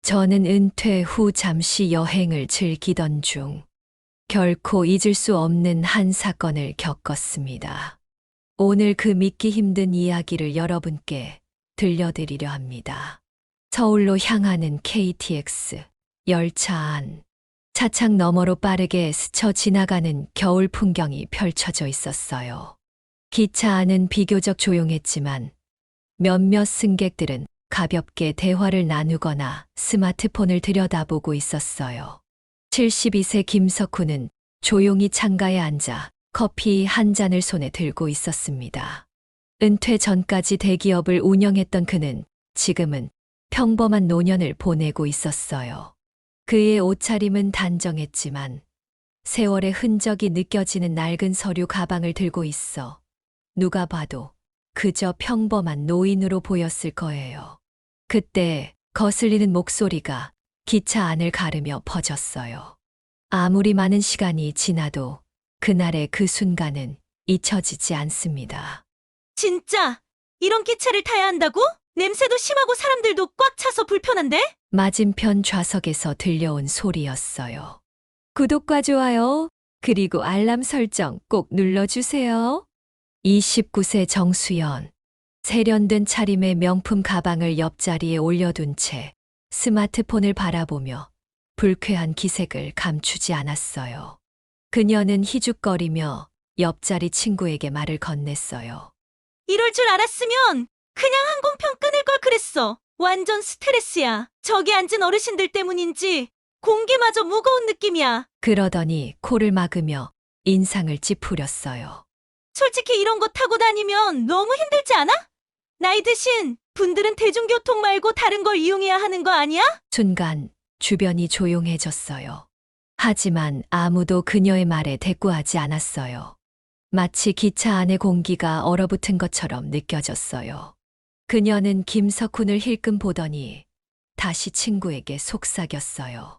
저는 은퇴 후 잠시 여행을 즐기던 중 결코 잊을 수 없는 한 사건을 겪었습니다. 오늘 그 믿기 힘든 이야기를 여러분께 들려드리려 합니다. 서울로 향하는 KTX 열차 안. 차창 너머로 빠르게 스쳐 지나가는 겨울 풍경이 펼쳐져 있었어요. 기차 안은 비교적 조용했지만 몇몇 승객들은 가볍게 대화를 나누거나 스마트폰을 들여다보고 있었어요. 72세 김석훈은 조용히 창가에 앉아 커피 한 잔을 손에 들고 있었습니다. 은퇴 전까지 대기업을 운영했던 그는 지금은 평범한 노년을 보내고 있었어요. 그의 옷차림은 단정했지만 세월의 흔적이 느껴지는 낡은 서류 가방을 들고 있어 누가 봐도 그저 평범한 노인으로 보였을 거예요. 그때 거슬리는 목소리가 기차 안을 가르며 퍼졌어요. 아무리 많은 시간이 지나도 그날의 그 순간은 잊혀지지 않습니다. 진짜 이런 기차를 타야 한다고? 냄새도 심하고 사람들도 꽉 차서 불편한데? 맞은편 좌석에서 들려온 소리였어요. 구독과 좋아요, 그리고 알람 설정 꼭 눌러주세요. 29세 정수연. 세련된 차림의 명품 가방을 옆자리에 올려둔 채 스마트폰을 바라보며 불쾌한 기색을 감추지 않았어요. 그녀는 희죽거리며 옆자리 친구에게 말을 건넸어요. 이럴 줄 알았으면 그냥 항공편 끊을 걸 그랬어. 완전 스트레스야. 저기 앉은 어르신들 때문인지 공기마저 무거운 느낌이야. 그러더니 코를 막으며 인상을 찌푸렸어요. 솔직히 이런 거 타고 다니면 너무 힘들지 않아? 나이 드신 분들은 대중교통 말고 다른 걸 이용해야 하는 거 아니야? 순간 주변이 조용해졌어요. 하지만 아무도 그녀의 말에 대꾸하지 않았어요. 마치 기차 안의 공기가 얼어붙은 것처럼 느껴졌어요. 그녀는 김석훈을 힐끔 보더니 다시 친구에게 속삭였어요.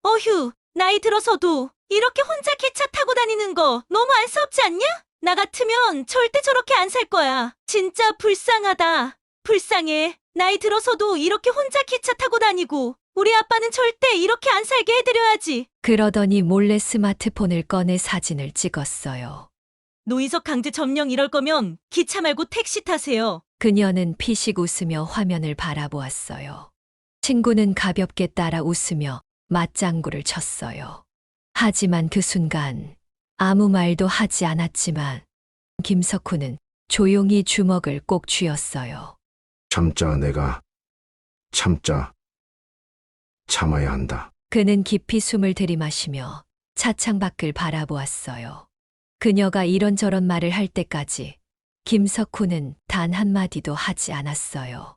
어휴, 나이 들어서도 이렇게 혼자 기차 타고 다니는 거 너무 안쓰럽지 않냐? 나 같으면 절대 저렇게 안 살 거야. 진짜 불쌍하다. 불쌍해. 나이 들어서도 이렇게 혼자 기차 타고 다니고 우리 아빠는 절대 이렇게 안 살게 해드려야지. 그러더니 몰래 스마트폰을 꺼내 사진을 찍었어요. 노이석 강제 점령 이럴 거면 기차 말고 택시 타세요. 그녀는 피식 웃으며 화면을 바라보았어요. 친구는 가볍게 따라 웃으며 맞장구를 쳤어요. 하지만 그 순간 아무 말도 하지 않았지만 김석훈은 조용히 주먹을 꼭 쥐었어요. 참자, 내가 참자. 참아야 한다. 그는 깊이 숨을 들이마시며 차창 밖을 바라보았어요. 그녀가 이런저런 말을 할 때까지 김석훈은 단 한마디도 하지 않았어요.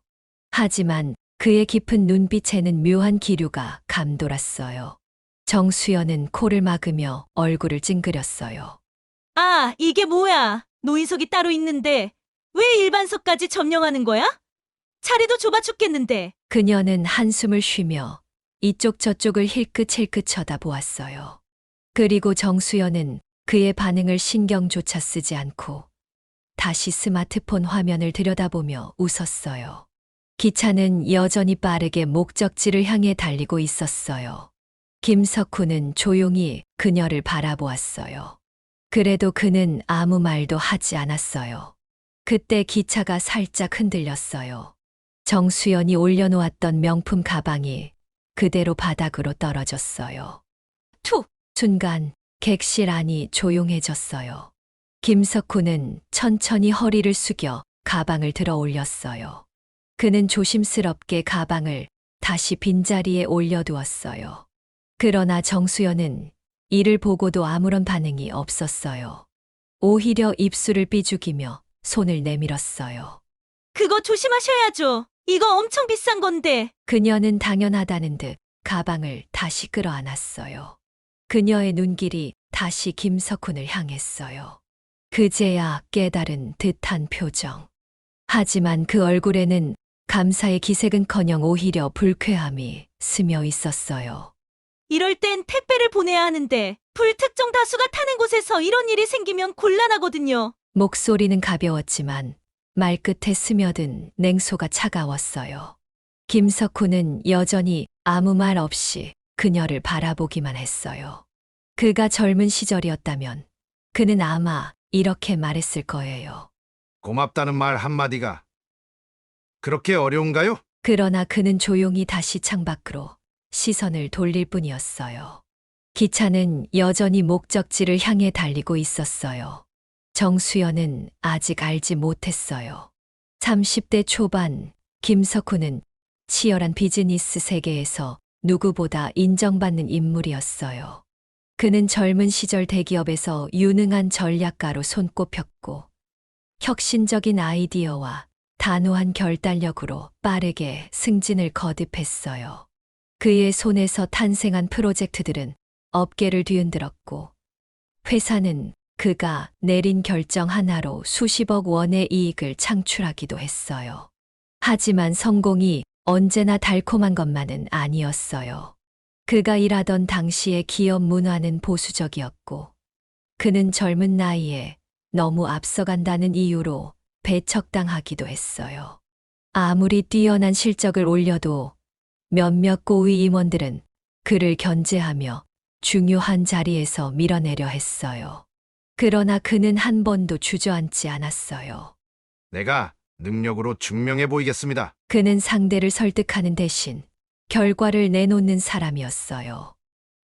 하지만 그의 깊은 눈빛에는 묘한 기류가 감돌았어요. 정수연은 코를 막으며 얼굴을 찡그렸어요. 아, 이게 뭐야? 노인석이 따로 있는데 왜 일반석까지 점령하는 거야? 자리도 좁아 죽겠는데. 그녀는 한숨을 쉬며 이쪽 저쪽을 힐끗힐끗 쳐다보았어요. 그리고 정수연은 그의 반응을 신경조차 쓰지 않고 다시 스마트폰 화면을 들여다보며 웃었어요. 기차는 여전히 빠르게 목적지를 향해 달리고 있었어요. 김석훈은 조용히 그녀를 바라보았어요. 그래도 그는 아무 말도 하지 않았어요. 그때 기차가 살짝 흔들렸어요. 정수연이 올려놓았던 명품 가방이 그대로 바닥으로 떨어졌어요. 툭! 순간 객실 안이 조용해졌어요. 김석훈은 천천히 허리를 숙여 가방을 들어 올렸어요. 그는 조심스럽게 가방을 다시 빈자리에 올려두었어요. 그러나 정수연은 이를 보고도 아무런 반응이 없었어요. 오히려 입술을 삐죽이며 손을 내밀었어요. 그거 조심하셔야죠. 이거 엄청 비싼 건데. 그녀는 당연하다는 듯 가방을 다시 끌어안았어요. 그녀의 눈길이 다시 김석훈을 향했어요. 그제야 깨달은 듯한 표정. 하지만 그 얼굴에는 감사의 기색은커녕 오히려 불쾌함이 스며 있었어요. 이럴 땐 택배를 보내야 하는데 불특정 다수가 타는 곳에서 이런 일이 생기면 곤란하거든요. 목소리는 가벼웠지만 말끝에 스며든 냉소가 차가웠어요. 김석훈은 여전히 아무 말 없이 그녀를 바라보기만 했어요. 그가 젊은 시절이었다면 그는 아마 이렇게 말했을 거예요. 고맙다는 말 한마디가 그렇게 어려운가요? 그러나 그는 조용히 다시 창밖으로 시선을 돌릴 뿐이었어요. 기차는 여전히 목적지를 향해 달리고 있었어요. 정수연은 아직 알지 못했어요. 30대 초반 김석훈은 치열한 비즈니스 세계에서 누구보다 인정받는 인물이었어요. 그는 젊은 시절 대기업에서 유능한 전략가로 손꼽혔고 혁신적인 아이디어와 단호한 결단력으로 빠르게 승진을 거듭했어요. 그의 손에서 탄생한 프로젝트들은 업계를 뒤흔들었고 회사는 그가 내린 결정 하나로 수십억 원의 이익을 창출하기도 했어요. 하지만 성공이 언제나 달콤한 것만은 아니었어요. 그가 일하던 당시의 기업 문화는 보수적이었고 그는 젊은 나이에 너무 앞서간다는 이유로 배척당하기도 했어요. 아무리 뛰어난 실적을 올려도 몇몇 고위 임원들은 그를 견제하며 중요한 자리에서 밀어내려 했어요. 그러나 그는 한 번도 주저앉지 않았어요. 내가 능력으로 증명해 보이겠습니다. 그는 상대를 설득하는 대신 결과를 내놓는 사람이었어요.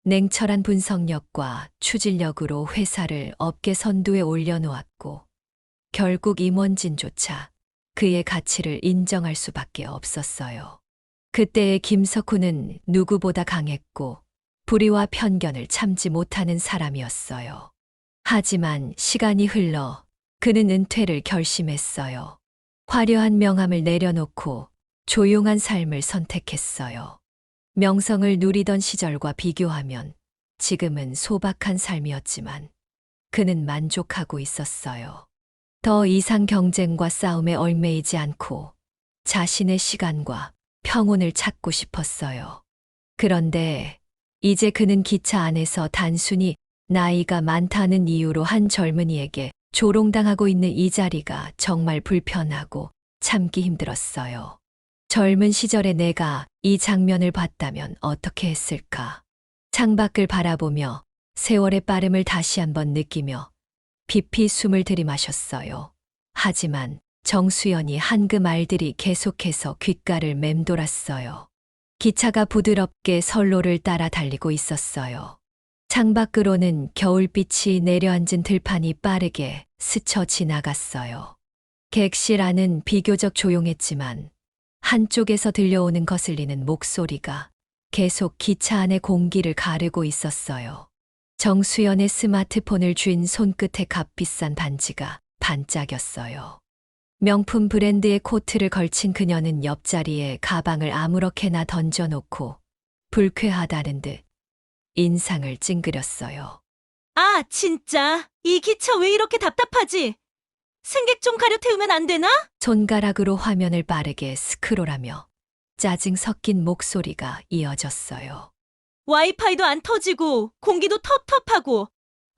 냉철한 분석력과 추진력으로 회사를 업계 선두에 올려놓았고 결국 임원진조차 그의 가치를 인정할 수밖에 없었어요. 그때의 김석훈은 누구보다 강했고 불의와 편견을 참지 못하는 사람이었어요. 하지만 시간이 흘러 그는 은퇴를 결심했어요. 화려한 명함을 내려놓고 조용한 삶을 선택했어요. 명성을 누리던 시절과 비교하면 지금은 소박한 삶이었지만 그는 만족하고 있었어요. 더 이상 경쟁과 싸움에 얽매이지 않고 자신의 시간과 평온을 찾고 싶었어요. 그런데 이제 그는 기차 안에서 단순히 나이가 많다는 이유로 한 젊은이에게 조롱당하고 있는 이 자리가 정말 불편하고 참기 힘들었어요. 젊은 시절에 내가 이 장면을 봤다면 어떻게 했을까? 창밖을 바라보며 세월의 빠름을 다시 한번 느끼며 깊이 숨을 들이마셨어요. 하지만 정수연이 한 그 말들이 계속해서 귓가를 맴돌았어요. 기차가 부드럽게 선로를 따라 달리고 있었어요. 창밖으로는 겨울빛이 내려앉은 들판이 빠르게 스쳐 지나갔어요. 객실 안은 비교적 조용했지만 한쪽에서 들려오는 거슬리는 목소리가 계속 기차 안의 공기를 가르고 있었어요. 정수연의 스마트폰을 쥔 손끝에 값비싼 반지가 반짝였어요. 명품 브랜드의 코트를 걸친 그녀는 옆자리에 가방을 아무렇게나 던져놓고 불쾌하다는 듯 인상을 찡그렸어요. 아, 진짜. 이 기차 왜 이렇게 답답하지? 승객 좀 가려 태우면 안 되나? 손가락으로 화면을 빠르게 스크롤하며 짜증 섞인 목소리가 이어졌어요. 와이파이도 안 터지고 공기도 텁텁하고.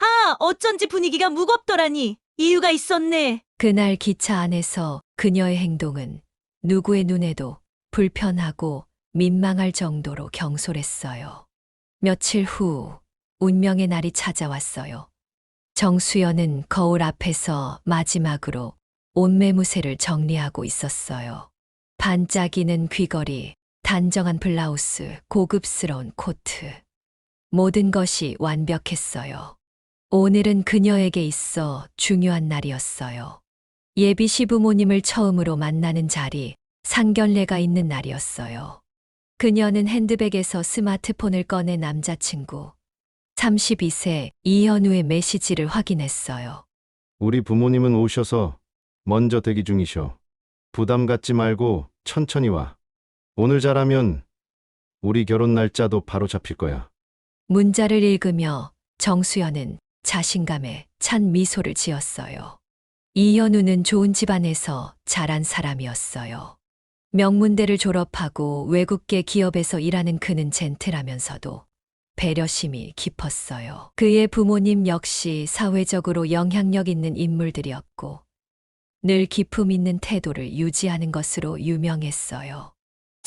아, 어쩐지 분위기가 무겁더라니. 이유가 있었네. 그날 기차 안에서 그녀의 행동은 누구의 눈에도 불편하고 민망할 정도로 경솔했어요. 며칠 후 운명의 날이 찾아왔어요. 정수연은 거울 앞에서 마지막으로 옷매무새를 정리하고 있었어요. 반짝이는 귀걸이, 단정한 블라우스, 고급스러운 코트. 모든 것이 완벽했어요. 오늘은 그녀에게 있어 중요한 날이었어요. 예비 시부모님을 처음으로 만나는 자리, 상견례가 있는 날이었어요. 그녀는 핸드백에서 스마트폰을 꺼내 남자친구 32세 이현우의 메시지를 확인했어요. 우리 부모님은 오셔서 먼저 대기 중이셔. 부담 갖지 말고 천천히 와. 오늘 잘하면 우리 결혼 날짜도 바로 잡힐 거야. 문자를 읽으며 정수연은 자신감에 찬 미소를 지었어요. 이현우는 좋은 집안에서 자란 사람이었어요. 명문대를 졸업하고 외국계 기업에서 일하는 그는 젠틀하면서도 배려심이 깊었어요. 그의 부모님 역시 사회적으로 영향력 있는 인물들이었고 늘 기품 있는 태도를 유지하는 것으로 유명했어요.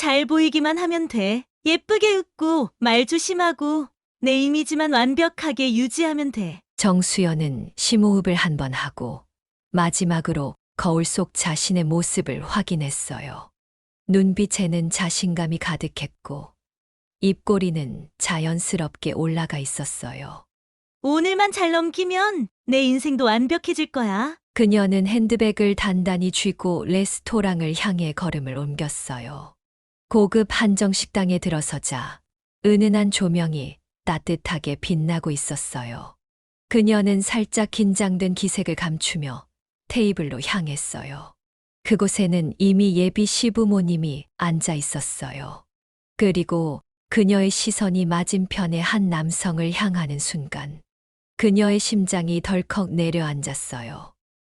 잘 보이기만 하면 돼. 예쁘게 웃고 말 조심하고 내 이미지만 완벽하게 유지하면 돼. 정수연은 심호흡을 한 번 하고 마지막으로 거울 속 자신의 모습을 확인했어요. 눈빛에는 자신감이 가득했고 입꼬리는 자연스럽게 올라가 있었어요. 오늘만 잘 넘기면 내 인생도 완벽해질 거야. 그녀는 핸드백을 단단히 쥐고 레스토랑을 향해 걸음을 옮겼어요. 고급 한정 식당에 들어서자 은은한 조명이 따뜻하게 빛나고 있었어요. 그녀는 살짝 긴장된 기색을 감추며 테이블로 향했어요. 그곳에는 이미 예비 시부모님이 앉아 있었어요. 그리고 그녀의 시선이 맞은편의 한 남성을 향하는 순간 그녀의 심장이 덜컥 내려앉았어요.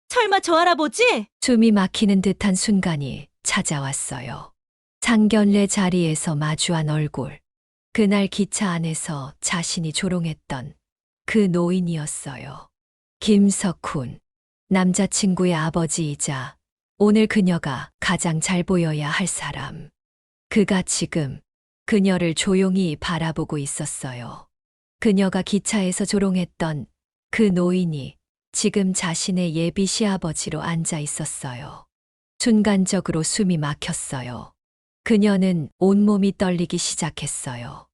설마 저 할아버지? 숨이 막히는 듯한 순간이 찾아왔어요. 상견례 자리에서 마주한 얼굴. 그날 기차 안에서 자신이 조롱했던 그 노인이었어요. 김석훈. 남자친구의 아버지이자 오늘 그녀가 가장 잘 보여야 할 사람. 그가 지금 그녀를 조용히 바라보고 있었어요. 그녀가 기차에서 조롱했던 그 노인이 지금 자신의 예비 시아버지로 앉아 있었어요. 순간적으로 숨이 막혔어요. 그녀는 온몸이 떨리기 시작했어요.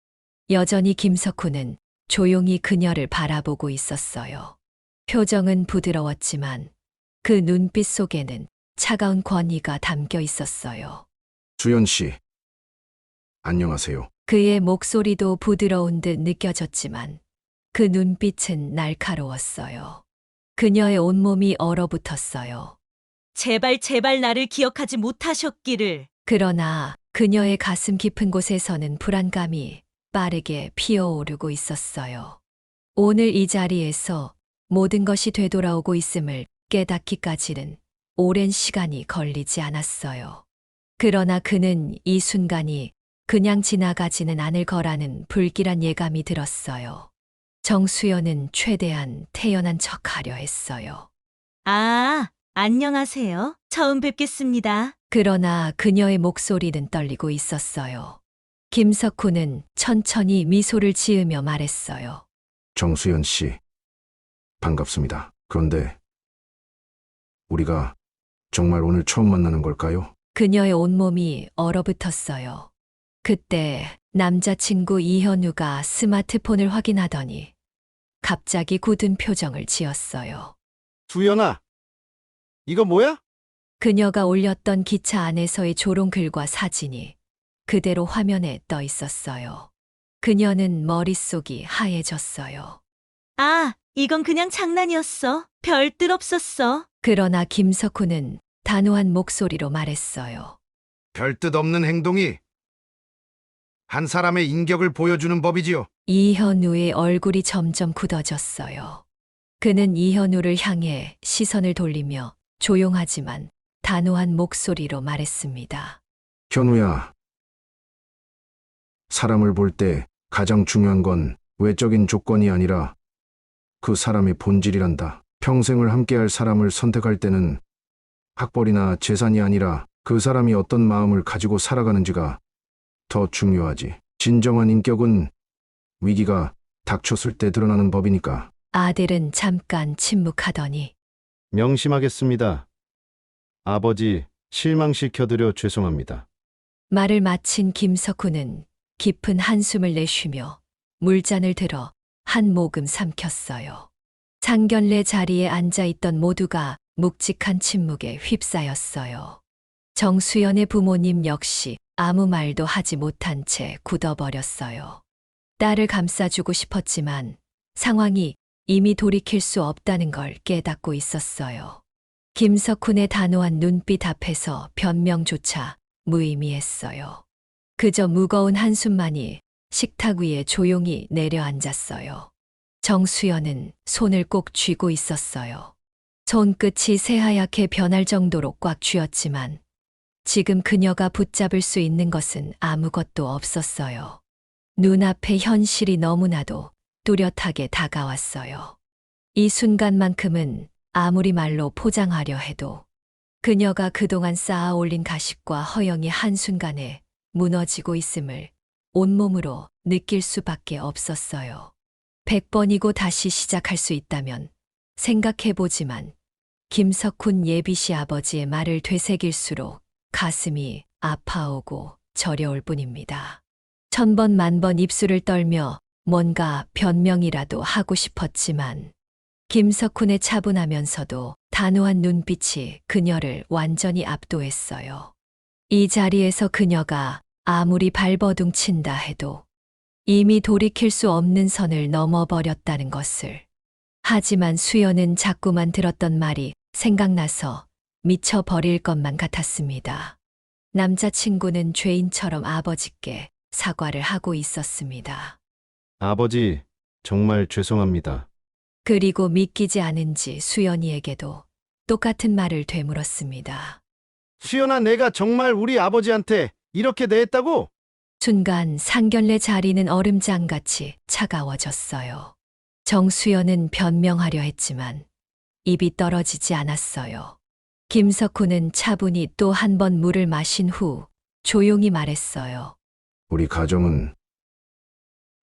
여전히 김석훈은 조용히 그녀를 바라보고 있었어요. 표정은 부드러웠지만 그 눈빛 속에는 차가운 권위가 담겨 있었어요. 수연 씨, 안녕하세요. 그의 목소리도 부드러운 듯 느껴졌지만 그 눈빛은 날카로웠어요. 그녀의 온몸이 얼어붙었어요. 제발 나를 기억하지 못하셨기를. 그러나 그녀의 가슴 깊은 곳에서는 불안감이 빠르게 피어오르고 있었어요. 오늘 이 자리에서 모든 것이 되돌아오고 있음을 깨닫기까지는 오랜 시간이 걸리지 않았어요. 그러나 그는 이 순간이 그냥 지나가지는 않을 거라는 불길한 예감이 들었어요. 정수연은 최대한 태연한 척하려 했어요. 아, 안녕하세요. 처음 뵙겠습니다. 그러나 그녀의 목소리는 떨리고 있었어요. 김석훈은 천천히 미소를 지으며 말했어요. 정수연 씨, 반갑습니다. 그런데 우리가 정말 오늘 처음 만나는 걸까요? 그녀의 온몸이 얼어붙었어요. 그때 남자친구 이현우가 스마트폰을 확인하더니 갑자기 굳은 표정을 지었어요. 수연아, 이거 뭐야? 그녀가 올렸던 기차 안에서의 조롱글과 사진이 그대로 화면에 떠 있었어요. 그녀는 머릿속이 하얘졌어요. 아, 이건 그냥 장난이었어. 별 뜻 없었어. 그러나 김석훈은 단호한 목소리로 말했어요. 별뜻 없는 행동이 한 사람의 인격을 보여주는 법이지요. 이현우의 얼굴이 점점 굳어졌어요. 그는 이현우를 향해 시선을 돌리며 조용하지만 단호한 목소리로 말했습니다. 현우야, 사람을 볼 때 가장 중요한 건 외적인 조건이 아니라 그 사람의 본질이란다. 평생을 함께할 사람을 선택할 때는 학벌이나 재산이 아니라 그 사람이 어떤 마음을 가지고 살아가는지가 더 중요하지. 진정한 인격은 위기가 닥쳤을 때 드러나는 법이니까. 아들은 잠깐 침묵하더니 명심하겠습니다. 아버지, 실망시켜드려 죄송합니다. 말을 마친 김석훈은 깊은 한숨을 내쉬며 물잔을 들어 한 모금 삼켰어요. 상견례 자리에 앉아있던 모두가 묵직한 침묵에 휩싸였어요. 정수연의 부모님 역시 아무 말도 하지 못한 채 굳어버렸어요. 딸을 감싸주고 싶었지만 상황이 이미 돌이킬 수 없다는 걸 깨닫고 있었어요. 김석훈의 단호한 눈빛 앞에서 변명조차 무의미했어요. 그저 무거운 한숨만이 식탁 위에 조용히 내려앉았어요. 정수연은 손을 꼭 쥐고 있었어요. 손끝이 새하얗게 변할 정도로 꽉 쥐었지만 지금 그녀가 붙잡을 수 있는 것은 아무것도 없었어요. 눈앞에 현실이 너무나도 뚜렷하게 다가왔어요. 이 순간만큼은 아무리 말로 포장하려 해도 그녀가 그동안 쌓아 올린 가식과 허영이 한순간에 무너지고 있음을 온몸으로 느낄 수밖에 없었어요. 100번이고 다시 시작할 수 있다면 생각해보지만 김석훈 예비시 아버지의 말을 되새길수록 가슴이 아파오고 저려올 뿐입니다. 1000번 만번 입술을 떨며 뭔가 변명이라도 하고 싶었지만 김석훈의 차분하면서도 단호한 눈빛이 그녀를 완전히 압도했어요. 이 자리에서 그녀가 아무리 발버둥친다 해도 이미 돌이킬 수 없는 선을 넘어버렸다는 것을. 하지만 수연은 자꾸만 들었던 말이 생각나서 미쳐버릴 것만 같았습니다. 남자친구는 죄인처럼 아버지께 사과를 하고 있었습니다. 아버지, 정말 죄송합니다. 그리고 믿기지 않은지 수연이에게도 똑같은 말을 되물었습니다. 수연아, 내가 정말 우리 아버지한테 이렇게 대했다고? 순간 상견례 자리는 얼음장같이 차가워졌어요. 정수연은 변명하려 했지만 입이 떨어지지 않았어요. 김석훈은 차분히 또 한 번 물을 마신 후 조용히 말했어요. 우리 가정은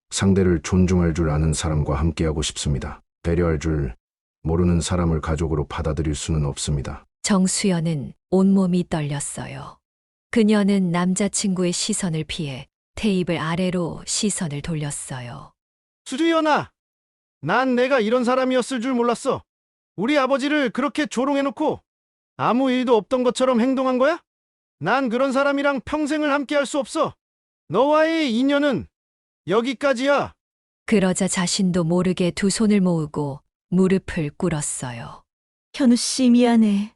상대를 존중할 줄 아는 사람과 함께하고 싶습니다. 배려할 줄 모르는 사람을 가족으로 받아들일 수는 없습니다. 정수연은 온몸이 떨렸어요. 그녀는 남자친구의 시선을 피해 테이블 아래로 시선을 돌렸어요. 수연아, 난 내가 이런 사람이었을 줄 몰랐어. 우리 아버지를 그렇게 조롱해놓고 아무 일도 없던 것처럼 행동한 거야? 난 그런 사람이랑 평생을 함께할 수 없어. 너와의 인연은 여기까지야. 그러자 자신도 모르게 두 손을 모으고 무릎을 꿇었어요. 현우 씨 미안해.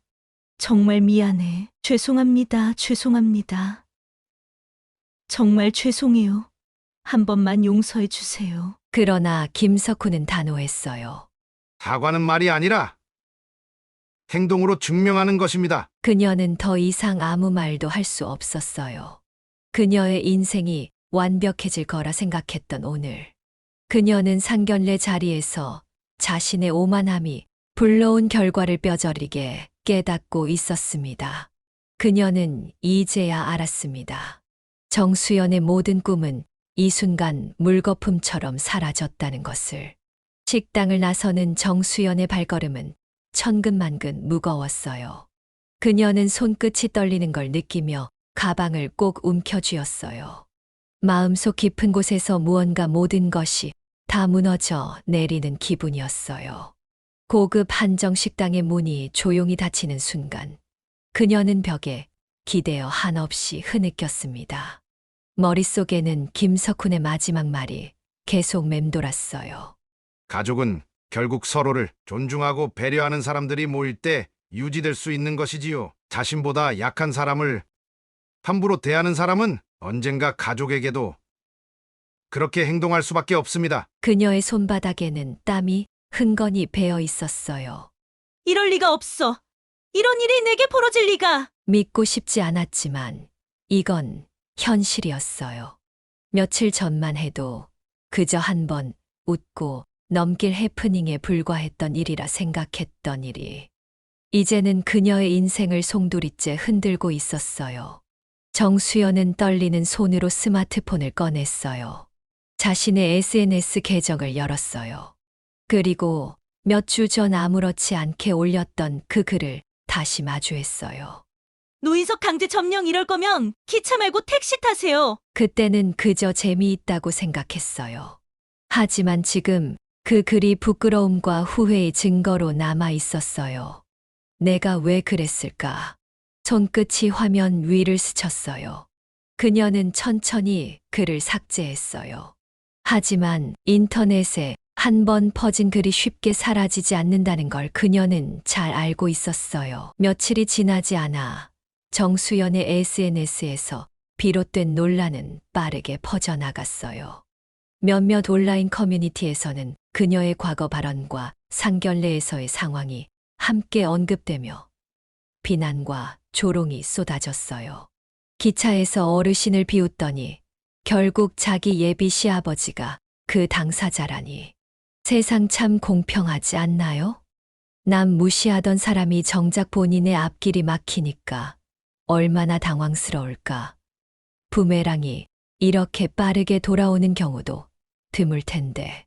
정말 미안해. 죄송합니다. 죄송합니다. 정말 죄송해요. 한 번만 용서해 주세요. 그러나 김석훈은 단호했어요. 사과는 말이 아니라 행동으로 증명하는 것입니다. 그녀는 더 이상 아무 말도 할 수 없었어요. 그녀의 인생이 완벽해질 거라 생각했던 오늘. 그녀는 상견례 자리에서 자신의 오만함이 불러온 결과를 뼈저리게 깨닫고 있었습니다. 그녀는 이제야 알았습니다. 정수연의 모든 꿈은 이 순간 물거품처럼 사라졌다는 것을. 식당을 나서는 정수연의 발걸음은 천근만근 무거웠어요. 그녀는 손끝이 떨리는 걸 느끼며 가방을 꼭 움켜쥐었어요. 마음속 깊은 곳에서 무언가 모든 것이 다 무너져 내리는 기분이었어요. 고급 한정 식당의 문이 조용히 닫히는 순간 그녀는 벽에 기대어 한없이 흐느꼈습니다. 머릿속에는 김석훈의 마지막 말이 계속 맴돌았어요. 가족은 결국 서로를 존중하고 배려하는 사람들이 모일 때 유지될 수 있는 것이지요. 자신보다 약한 사람을 함부로 대하는 사람은 언젠가 가족에게도 그렇게 행동할 수밖에 없습니다. 그녀의 손바닥에는 땀이 흥건히 배어 있었어요. 이럴 리가 없어. 이런 일이 내게 벌어질 리가. 믿고 싶지 않았지만 이건 현실이었어요. 며칠 전만 해도 그저 한 번 웃고 넘길 해프닝에 불과했던 일이라 생각했던 일이 이제는 그녀의 인생을 송두리째 흔들고 있었어요. 정수연은 떨리는 손으로 스마트폰을 꺼냈어요. 자신의 SNS 계정을 열었어요. 그리고 몇 주 전 아무렇지 않게 올렸던 그 글을 다시 마주했어요. 노인석 강제 점령 이럴 거면 기차 말고 택시 타세요. 그때는 그저 재미있다고 생각했어요. 하지만 지금 그 글이 부끄러움과 후회의 증거로 남아 있었어요. 내가 왜 그랬을까? 손끝이 화면 위를 스쳤어요. 그녀는 천천히 글을 삭제했어요. 하지만 인터넷에 한 번 퍼진 글이 쉽게 사라지지 않는다는 걸 그녀는 잘 알고 있었어요. 며칠이 지나지 않아 정수연의 SNS에서 비롯된 논란은 빠르게 퍼져나갔어요. 몇몇 온라인 커뮤니티에서는 그녀의 과거 발언과 상견례에서의 상황이 함께 언급되며 비난과 조롱이 쏟아졌어요. 기차에서 어르신을 비웃더니 결국 자기 예비 시아버지가 그 당사자라니. 세상 참 공평하지 않나요? 남 무시하던 사람이 정작 본인의 앞길이 막히니까 얼마나 당황스러울까. 부메랑이 이렇게 빠르게 돌아오는 경우도 드물 텐데.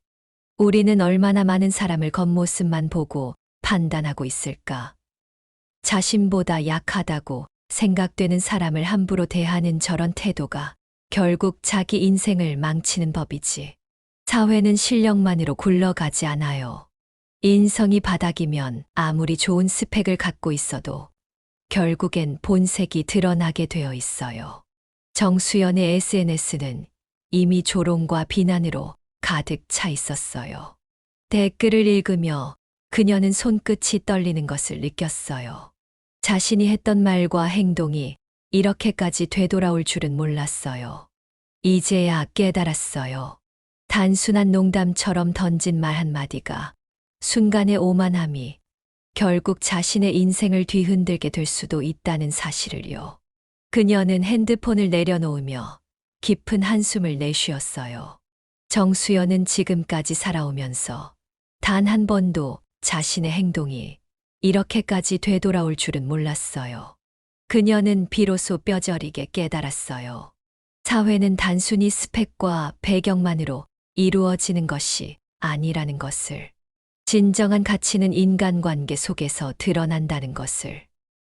우리는 얼마나 많은 사람을 겉모습만 보고 판단하고 있을까? 자신보다 약하다고 생각되는 사람을 함부로 대하는 저런 태도가 결국 자기 인생을 망치는 법이지. 사회는 실력만으로 굴러가지 않아요. 인성이 바닥이면 아무리 좋은 스펙을 갖고 있어도 결국엔 본색이 드러나게 되어 있어요. 정수연의 SNS는 이미 조롱과 비난으로 가득 차 있었어요. 댓글을 읽으며 그녀는 손끝이 떨리는 것을 느꼈어요. 자신이 했던 말과 행동이 이렇게까지 되돌아올 줄은 몰랐어요. 이제야 깨달았어요. 단순한 농담처럼 던진 말 한마디가 순간의 오만함이 결국 자신의 인생을 뒤흔들게 될 수도 있다는 사실을요. 그녀는 핸드폰을 내려놓으며 깊은 한숨을 내쉬었어요. 정수연은 지금까지 살아오면서 단 한 번도 자신의 행동이 이렇게까지 되돌아올 줄은 몰랐어요. 그녀는 비로소 뼈저리게 깨달았어요. 사회는 단순히 스펙과 배경만으로 이루어지는 것이 아니라는 것을. 진정한 가치는 인간관계 속에서 드러난다는 것을.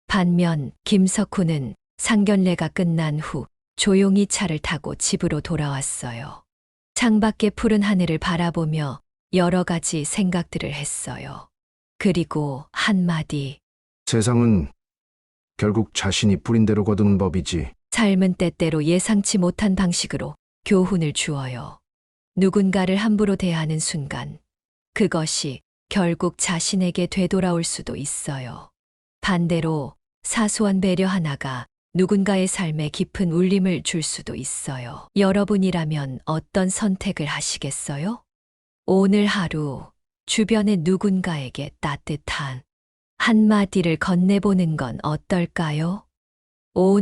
반면 김석훈은 상견례가 끝난 후 조용히 차를 타고 집으로 돌아왔어요. 창밖의 푸른 하늘을 바라보며 여러 가지 생각들을 했어요. 그리고 한마디. 세상은 결국 자신이 뿌린 대로 거두는 법이지. 삶은 때때로 예상치 못한 방식으로 교훈을 주어요. 누군가를 함부로 대하는 순간 그것이 결국 자신에게 되돌아올 수도 있어요. 반대로 사소한 배려 하나가 누군가의 삶에 깊은 울림을 줄 수도 있어요. 여러분이라면 어떤 선택을 하시겠어요? 오늘 하루 주변의 누군가에게 따뜻한 한마디를 건네보는 건 어떨까요? 오늘